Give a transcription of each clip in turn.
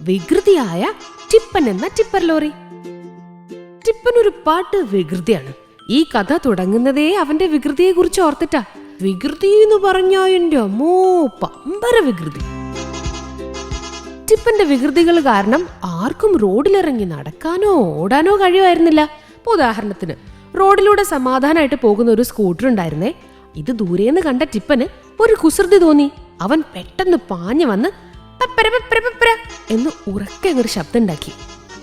വികൃതിയായ ടിപ്പൻ എന്ന tipper lorry. ടിപ്പൻ ഒരു പാട്ട് വികൃതിയാണ്. ഈ കഥ തുടങ്ങുന്നതേ അവന്റെ വികൃതിയെ കുറിച്ച് ഓർത്തിട്ടാ. വികൃതി എന്ന് പറഞ്ഞാ എന്റെ അമ്മോ പമ്പര വികൃതി. ടിപ്പന്റെ വികൃതികൾ കാരണം ആർക്കും റോഡിലിറങ്ങി നടക്കാനോ ഓടാനോ കഴിയുമായിരുന്നില്ല. ഉദാഹരണത്തിന് റോഡിലൂടെ സമാധാനമായിട്ട് പോകുന്ന ഒരു സ്കൂട്ടർ ഉണ്ടായിരുന്നേ. ഇത് ദൂരേന്ന് കണ്ട ടിപ്പന് ഒരു കുസൃതി തോന്നി. അവൻ പെട്ടെന്ന് പാഞ്ഞു വന്ന് എന്ന് ഉറക്കെ അങ്ങൊരു ശബ്ദം ഉണ്ടാക്കി.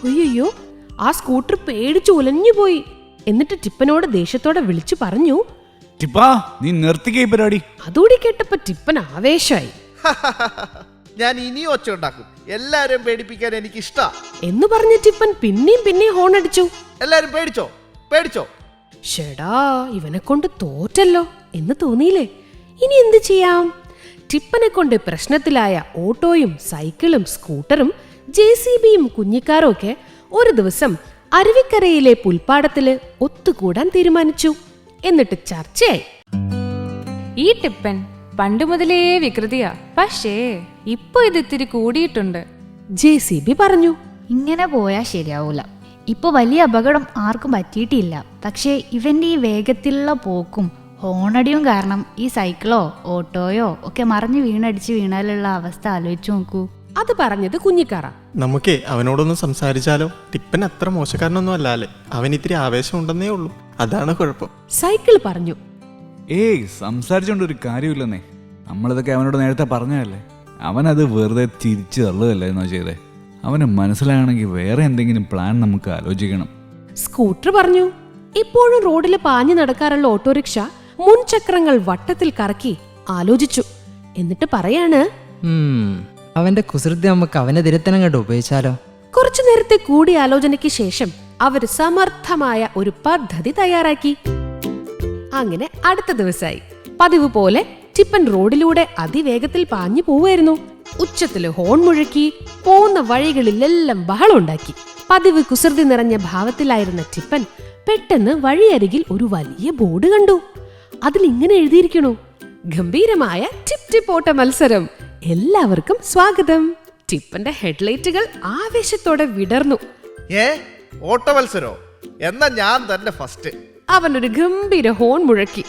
അയ്യോ, ആ സ്കൂട്ടർ പേടിച്ചു ഉലഞ്ഞു പോയി. എന്നിട്ട് ടിപ്പനോട് ദേഷ്യത്തോടെ വിളിച്ചു പറഞ്ഞു, നീ നിർത്തിക്കേ പരിപാടി. അതോടി കേട്ടപ്പോ ടിപ്പൻ ആവേശമായി. ഞാൻ ഇനിയും ഒച്ച ഉണ്ടാക്കും, എല്ലാരും പേടിപ്പിക്കാൻ എനിക്ക് ഇഷ്ടാ എന്ന് പറഞ്ഞ ടിപ്പൻ പിന്നെയും ഹോൺ അടിച്ചു. എല്ലാരും പേടിച്ചോ പേടിച്ചോ. ഷെടാ, ഇവനെ കൊണ്ട് തോറ്റല്ലോ എന്ന് തോന്നിയില്ലേ? ഇനി എന്ത് ചെയ്യാം? ടിപ്പനെ കൊണ്ട് പ്രശ്നത്തിലായ ഓട്ടോയും സൈക്കിളും സ്കൂട്ടറും JCBയും കുഞ്ഞിക്കാരും ഒക്കെ ഒരു ദിവസം അരുവിക്കരയിലെ പുൽപ്പാടത്തില് ഒത്തുകൂടാൻ തീരുമാനിച്ചു. എന്നിട്ട് ചർച്ചയായി. ഈ ടിപ്പൻ പണ്ട് മുതലേ വികൃതിയാ, പക്ഷേ ഇപ്പൊ ഇത് ഇത്തിരി കൂടിയിട്ടുണ്ട്. JCB പറഞ്ഞു. ഇങ്ങനെ പോയാ ശരിയാവൂല. ഇപ്പൊ വലിയ അപകടം ആർക്കും പറ്റിയിട്ടില്ല. പക്ഷേ ഇവന്റെ ഈ വേഗത്തിലുള്ള പോക്കും ഹോണടിയും കാരണം ഈ സൈക്കിളോ ഓട്ടോയോ ഒക്കെ മറിഞ്ഞു വീണാലുള്ള അവസ്ഥ ആലോചിച്ചു നോക്കൂ. അത് പറഞ്ഞത് കുഞ്ഞിക്കാറ. നമുക്കേ അവനോടൊന്ന് സംസാരിച്ചാലോ? ടിപ്പൻ അത്ര മോശക്കാരനൊന്നും അല്ലാലേ, അവൻ ഇത്തിരി ആവേശം ഉണ്ടെന്നേ ഉള്ളൂ, അതാണ് കുഴപ്പം. സൈക്കിൾ പറഞ്ഞു. സംസാരിച്ചോണ്ട് ഒരു കാര്യമില്ലെന്നേ. നമ്മളിതൊക്കെ അവനോട് നേരത്തെ പറഞ്ഞതല്ലേ. അവനത് വെറുതെ തിരിച്ചു തള്ളുകയല്ലേ എന്നോ ചെയ്തേ. അവന് മനസ്സിലാകണമെങ്കിൽ വേറെ എന്തെങ്കിലും പ്ലാൻ നമുക്ക് ആലോചിക്കണം. സ്കൂട്ടർ പറഞ്ഞു. ഇപ്പോഴും റോഡിൽ പാഞ്ഞു നടക്കാറുള്ള ഓട്ടോറിക്ഷ മുൻചക്രങ്ങൾ വട്ടത്തിൽ കറക്കി ആലോചിച്ചു. എന്നിട്ട് പറയാണ്, അവന്റെ കുസൃതി നമുക്ക് അവനെതിരെ തന്നെ കണ്ട് ഉപയോഗിച്ചാലോ? കുറച്ചു നേരത്തെ കൂടി ആലോചനയ്ക്ക് ശേഷം അവര് സമർത്ഥമായ ഒരു പദ്ധതി തയ്യാറാക്കി. അങ്ങനെ അടുത്ത ദിവസമായി. പതിവ് പോലെ ടിപ്പൻ റോഡിലൂടെ അതിവേഗത്തിൽ പാഞ്ഞു പോവായിരുന്നു. ഉച്ചത്തില് ഹോൺ മുഴക്കി പോകുന്ന വഴികളിലെല്ലാം ബഹളം ഉണ്ടാക്കി. പതിവ് കുസൃതി നിറഞ്ഞ ഭാവത്തിലായിരുന്ന ടിപ്പൻ പെട്ടെന്ന് വഴിയരികിൽ ഒരു വലിയ ബോർഡ് കണ്ടു. അതിൽ ഇങ്ങനെ എഴുതിയിരിക്കണു: ഗംഭീരമായ ടിപ്പ് ടിപ്പ് ഓട്ട മത്സരം, എല്ലാവർക്കും സ്വാഗതം. ടിപ്പന്റെ ഹെഡ്ലൈറ്റുകൾ ആവേശത്തോടെ വിടർന്നു. ഓട്ട മത്സരോ? എന്നാ ഞാൻ തന്നെ ഫസ്റ്റ്. അവനൊരു ഗംഭീര ഹോൺ മുഴക്കി.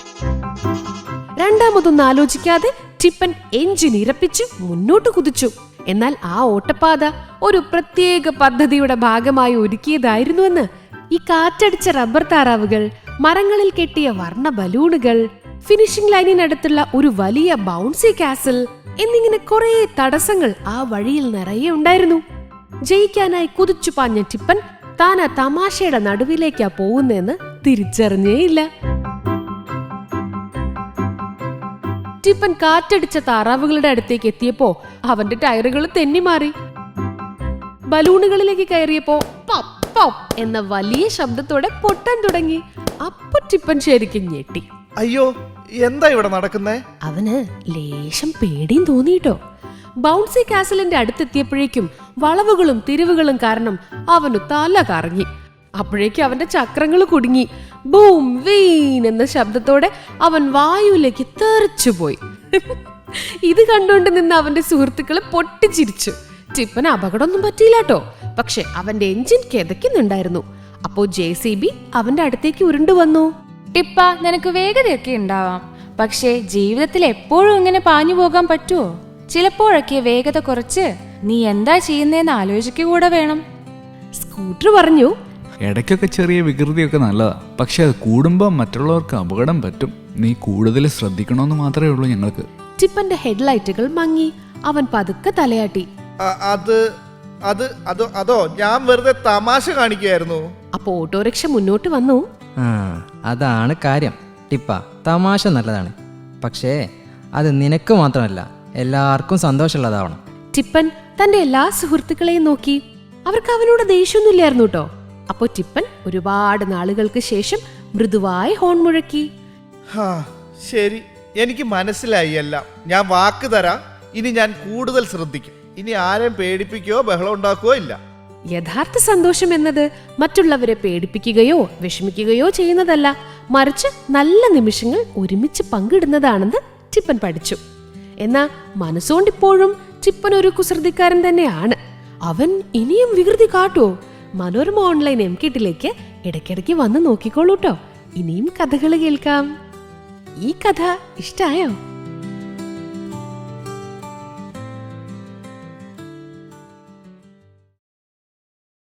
രണ്ടാമതൊന്നും ആലോചിക്കാതെ ടിപ്പൻ എഞ്ചിൻ ഇരപ്പിച്ച് മുന്നോട്ട് കുതിച്ചു. എന്നാൽ ആ ഓട്ടപ്പാത ഒരു പ്രത്യേക പദ്ധതിയുടെ ഭാഗമായി ഒരുക്കിയതായിരുന്നുവെന്ന് ഈ കാറ്റടിച്ച റബ്ബർ താറാവുകൾ, മരങ്ങളിൽ കെട്ടിയ വർണ്ണ ബലൂണുകൾ, ഫിനിഷിംഗ് ലൈനിനടുത്തുള്ള ഒരു വലിയ ബൗൺസി കാസിൽ എന്നിങ്ങനെ കുറെ തടസ്സങ്ങൾ ആ വഴിയിൽ നിറയെ ഉണ്ടായിരുന്നു. ജയിക്കാനായി കുതിച്ചു പാഞ്ഞ ടിപ്പൻ താൻ ആ തമാശയുടെ നടുവിലേക്കാ പോകുന്നതെന്ന് തിരിച്ചറിഞ്ഞേയില്ല. ടിപ്പൻ കാറ്റടിച്ച താറാവുകളുടെ അടുത്തേക്ക് എത്തിയപ്പോ അവന്റെ ടയറുകൾ തെന്നിമാറി. ബലൂണുകളിലേക്ക് കയറിയപ്പോ പപ്പ് പപ്പ് എന്ന വലിയ ശബ്ദത്തോടെ പൊട്ടാൻ തുടങ്ങി. അപ്പൊ ടിപ്പൻ ശരിക്കും ഞെട്ടി. അയ്യോ, എന്താ ഇവിടെ നടക്കുന്നേ? അവന് ലേശം പേടിയും തോന്നിട്ടോ. ബൗൺസി കാസലിന്റെ അടുത്തെത്തിയപ്പോഴേക്കും വളവുകളും തിരിവുകളും കാരണം അവന് തല കറങ്ങി. അപ്പോഴേക്കും അവന്റെ ചക്രങ്ങൾ കുടുങ്ങി. ബൂം വീൻ എന്ന ശബ്ദത്തോടെ അവൻ വായുവിലേക്ക് തെറിച്ചുപോയി. ഇത് കണ്ടുകൊണ്ട് നിന്ന് അവന്റെ സുഹൃത്തുക്കളെ പൊട്ടിച്ചിരിച്ചു. ടിപ്പന് അപകടമൊന്നും പറ്റിയില്ലാട്ടോ, പക്ഷെ അവന്റെ എഞ്ചിൻ കിതയ്ക്കുന്നുണ്ടായിരുന്നു. അപ്പോ JCB അവന്റെ അടുത്തേക്ക് ഉരുണ്ടു വന്നു. ടിപ്പ, നിനക്ക് വേഗതയൊക്കെ ഉണ്ടാവാം, പക്ഷേ ജീവിതത്തിൽ എപ്പോഴും ഇങ്ങനെ പാഞ്ഞു പോകാൻ പറ്റുമോ? ചിലപ്പോഴൊക്കെ വേഗത കുറച്ച് നീ എന്താ ചെയ്യുന്നതെന്ന് ആലോചിക്കുക വേണം. സ്കൂട്ടർ പറഞ്ഞു. ഇടയ്ക്കൊക്കെ ചെറിയ വികൃതിയൊക്കെ നല്ലതാ, പക്ഷെ അത് കൂടുമ്പോൾ മറ്റുള്ളവർക്ക് അപകടം പറ്റും. നീ കൂടുതൽ ശ്രദ്ധിക്കണമെന്ന് മാത്രമേ ഉള്ളൂ ഞങ്ങൾക്ക്. ടിപ്പന്റെ ഹെഡ്ലൈറ്റുകൾ മങ്ങി. അവൻ പതുക്കെ തലയാട്ടി. അതോ ഞാൻ വെറുതെ തമാശ കാണിക്കുകയായിരുന്നു. അപ്പൊ ഓട്ടോറിക്ഷ മുന്നോട്ട് വന്നു. അതാണ് കാര്യം ടിപ്പ, തമാശ നല്ലതാണ്, പക്ഷേ അത് നിനക്ക് മാത്രമല്ല എല്ലാവർക്കും സന്തോഷമുള്ളതാവണം. ടിപ്പൻ തന്റെ എല്ലാ സുഹൃത്തുക്കളെയും നോക്കി. അവർക്ക് അവനോട് ദേഷ്യമൊന്നുമില്ലായിരുന്നു കേട്ടോ. അപ്പോ ടിപ്പൻ ഒരുപാട് നാളുകൾക്ക് ശേഷം മൃദുവായി ഹോൺ മുഴക്കി. ശരി, എനിക്ക് മനസ്സിലായി എല്ലാം. ഞാൻ വാക്ക് തരാം, ഇനി ഞാൻ കൂടുതൽ ശ്രദ്ധിക്കും. ഇനി ആരെയും പേടിപ്പിക്കുകയോ ബഹളം ഉണ്ടാക്കുകയോ ഇല്ല. യഥാർത്ഥ സന്തോഷം എന്നത് മറ്റുള്ളവരെ പേടിപ്പിക്കുകയോ വിഷമിക്കുകയോ ചെയ്യുന്നതല്ല, മറിച്ച് നല്ല നിമിഷങ്ങൾ ഒരുമിച്ച് പങ്കിടുന്നതാണെന്ന് ടിപ്പൻ പഠിച്ചു. എന്നാ മനസ്സുകൊണ്ടിപ്പോഴും ടിപ്പൻ ഒരു കുസൃതിക്കാരൻ തന്നെയാണ്. അവൻ ഇനിയും വികൃതി കാട്ടോ? മനോരമ ഓൺലൈൻ MKT-ലേക്ക് ഇടയ്ക്കിടയ്ക്ക് വന്ന് നോക്കിക്കോളൂട്ടോ. ഇനിയും കഥകൾ കേൾക്കാം. ഈ കഥ ഇഷ്ടായോ?